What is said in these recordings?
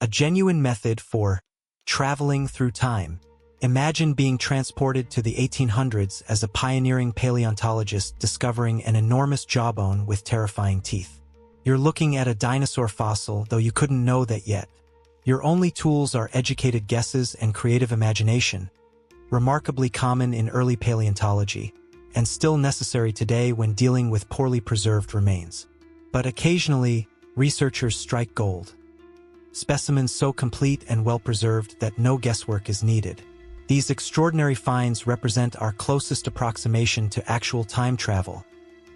a genuine method for traveling through time. Imagine being transported to the 1800s as a pioneering paleontologist discovering an enormous jawbone with terrifying teeth. You're looking at a dinosaur fossil, though you couldn't know that yet. Your only tools are educated guesses and creative imagination, remarkably common in early paleontology, and still necessary today when dealing with poorly preserved remains. But occasionally, researchers strike gold. Specimens so complete and well-preserved that no guesswork is needed. These extraordinary finds represent our closest approximation to actual time travel,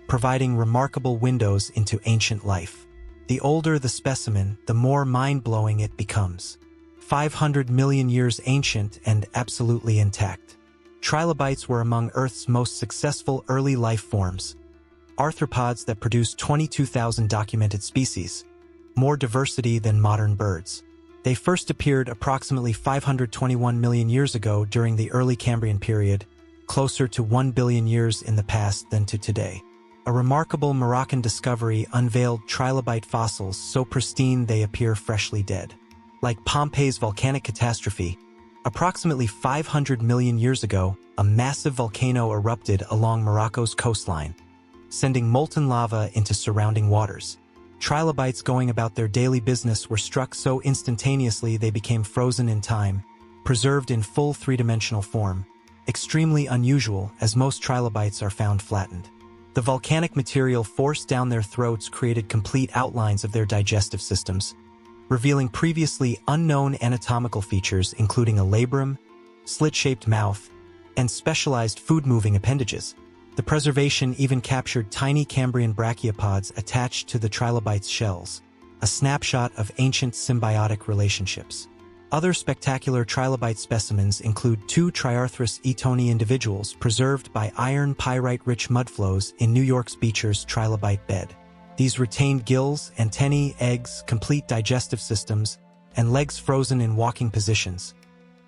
providing remarkable windows into ancient life. The older the specimen, the more mind-blowing it becomes. 500 million years ancient and absolutely intact. Trilobites were among Earth's most successful early life forms, arthropods that produced 22,000 documented species, more diversity than modern birds. They first appeared approximately 521 million years ago during the early Cambrian period, closer to 1 billion years in the past than to today. A remarkable Moroccan discovery unveiled trilobite fossils so pristine they appear freshly dead. Like Pompeii's volcanic catastrophe, approximately 500 million years ago, a massive volcano erupted along Morocco's coastline, sending molten lava into surrounding waters. Trilobites going about their daily business were struck so instantaneously they became frozen in time, preserved in full three-dimensional form, extremely unusual as most trilobites are found flattened. The volcanic material forced down their throats created complete outlines of their digestive systems, revealing previously unknown anatomical features including a labrum, slit-shaped mouth, and specialized food-moving appendages. The preservation even captured tiny Cambrian brachiopods attached to the trilobite's shells, a snapshot of ancient symbiotic relationships. Other spectacular trilobite specimens include two Triarthris etoni individuals preserved by iron pyrite-rich mudflows in New York's Beecher's trilobite bed. These retained gills, antennae, eggs, complete digestive systems, and legs frozen in walking positions,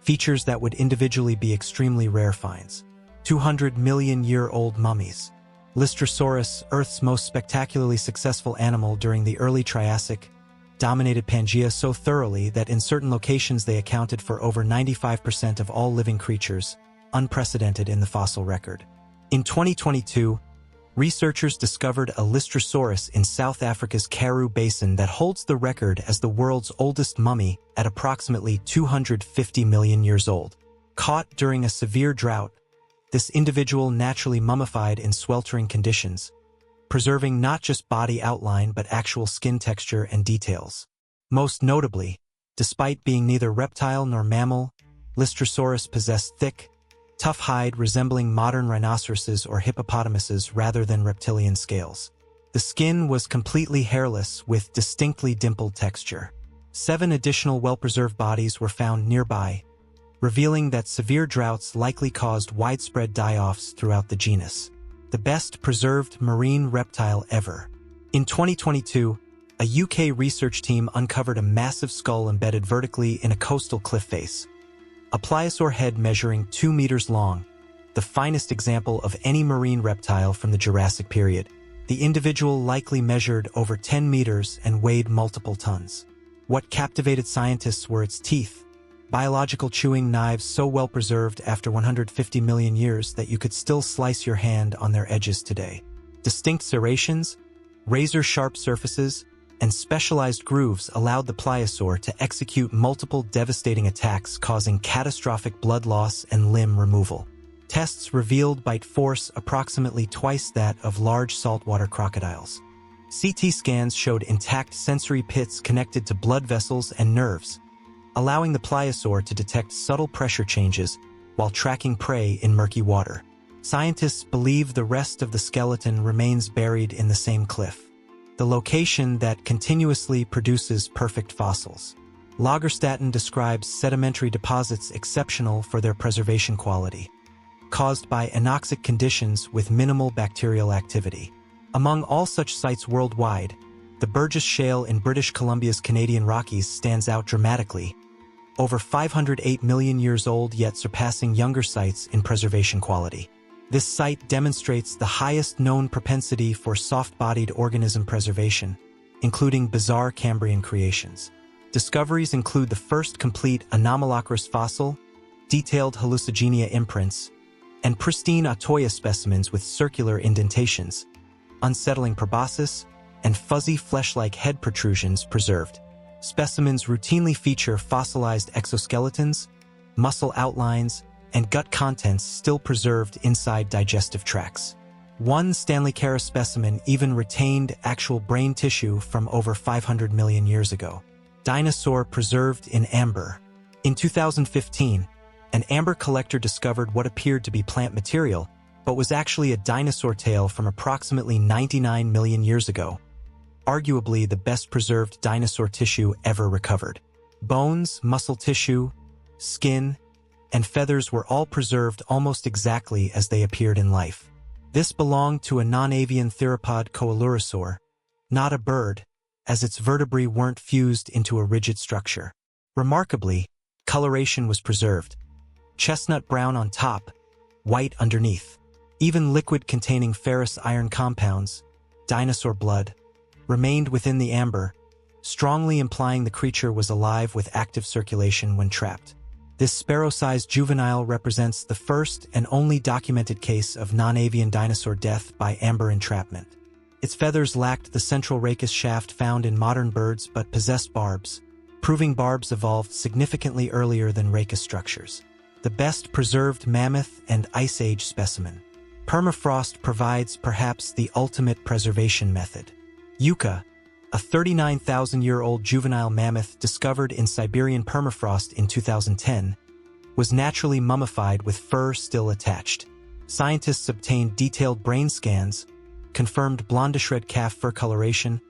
features that would individually be extremely rare finds. 200-million-year-old mummies. Lystrosaurus, Earth's most spectacularly successful animal during the early Triassic, dominated Pangaea so thoroughly that in certain locations they accounted for over 95% of all living creatures, unprecedented in the fossil record. In 2022, researchers discovered a Lystrosaurus in South Africa's Karoo Basin that holds the record as the world's oldest mummy at approximately 250 million years old. Caught during a severe drought, this individual naturally mummified in sweltering conditions, preserving not just body outline but actual skin texture and details. Most notably, despite being neither reptile nor mammal, Lystrosaurus possessed thick, tough hide resembling modern rhinoceroses or hippopotamuses rather than reptilian scales. The skin was completely hairless with distinctly dimpled texture. 7 additional well-preserved bodies were found nearby, revealing that severe droughts likely caused widespread die-offs throughout the genus. The best preserved marine reptile ever. In 2022, a UK research team uncovered a massive skull embedded vertically in a coastal cliff face. A pliosaur head measuring 2 meters long, the finest example of any marine reptile from the Jurassic period. The individual likely measured over 10 meters and weighed multiple tons. What captivated scientists were its teeth, biological chewing knives so well preserved after 150 million years that you could still slice your hand on their edges today. Distinct serrations, razor-sharp surfaces, and specialized grooves allowed the pliosaur to execute multiple devastating attacks causing catastrophic blood loss and limb removal. Tests revealed bite force approximately twice that of large saltwater crocodiles. CT scans showed intact sensory pits connected to blood vessels and nerves, allowing the pliosaur to detect subtle pressure changes while tracking prey in murky water. Scientists believe the rest of the skeleton remains buried in the same cliff, the location that continuously produces perfect fossils. Lagerstatten describes sedimentary deposits exceptional for their preservation quality, caused by anoxic conditions with minimal bacterial activity. Among all such sites worldwide, the Burgess Shale in British Columbia's Canadian Rockies stands out dramatically, over 508 million years old yet surpassing younger sites in preservation quality. This site demonstrates the highest known propensity for soft-bodied organism preservation, including bizarre Cambrian creations. Discoveries include the first complete anomalocaris fossil, detailed hallucigenia imprints, and pristine Atoya specimens with circular indentations, unsettling proboscis, and fuzzy flesh-like head protrusions preserved. Specimens routinely feature fossilized exoskeletons, muscle outlines, and gut contents still preserved inside digestive tracts. One Stanleycara specimen even retained actual brain tissue from over 500 million years ago. Dinosaur preserved in amber. In 2015, an amber collector discovered what appeared to be plant material, but was actually a dinosaur tail from approximately 99 million years ago, arguably the best preserved dinosaur tissue ever recovered. Bones, muscle tissue, skin, and feathers were all preserved almost exactly as they appeared in life. This belonged to a non-avian theropod Coelurosaur, not a bird, as its vertebrae weren't fused into a rigid structure. Remarkably, coloration was preserved. Chestnut brown on top, white underneath. Even liquid containing ferrous iron compounds, dinosaur blood, remained within the amber, strongly implying the creature was alive with active circulation when trapped. This sparrow-sized juvenile represents the first and only documented case of non-avian dinosaur death by amber entrapment. Its feathers lacked the central rachis shaft found in modern birds but possessed barbs, proving barbs evolved significantly earlier than rachis structures. The best preserved mammoth and Ice Age specimen. Permafrost provides perhaps the ultimate preservation method. Yucca, a 39,000-year-old juvenile mammoth discovered in Siberian permafrost in 2010, was naturally mummified with fur still attached. Scientists obtained detailed brain scans, confirmed blondish red calf fur coloration,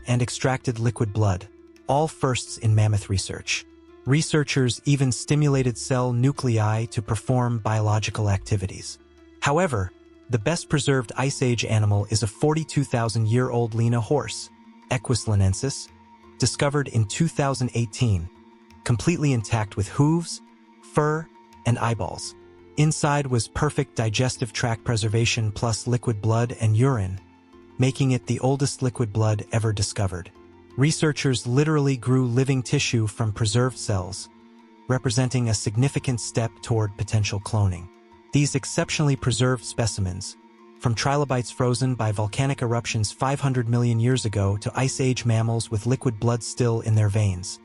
and extracted liquid blood, all firsts in mammoth research. Researchers even stimulated cell nuclei to perform biological activities. However, the best preserved Ice Age animal is a 42,000-year-old Lena horse, Equus linensis, discovered in 2018, completely intact with hooves, fur, and eyeballs. Inside was perfect digestive tract preservation plus liquid blood and urine, making it the oldest liquid blood ever discovered. Researchers literally grew living tissue from preserved cells, representing a significant step toward potential cloning. These exceptionally preserved specimens, from trilobites frozen by volcanic eruptions 500 million years ago to Ice Age mammals with liquid blood still in their veins,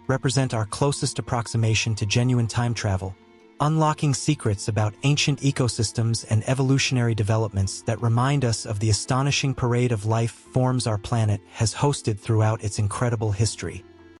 represent our closest approximation to genuine time travel, unlocking secrets about ancient ecosystems and evolutionary developments that remind us of the astonishing parade of life forms our planet has hosted throughout its incredible history.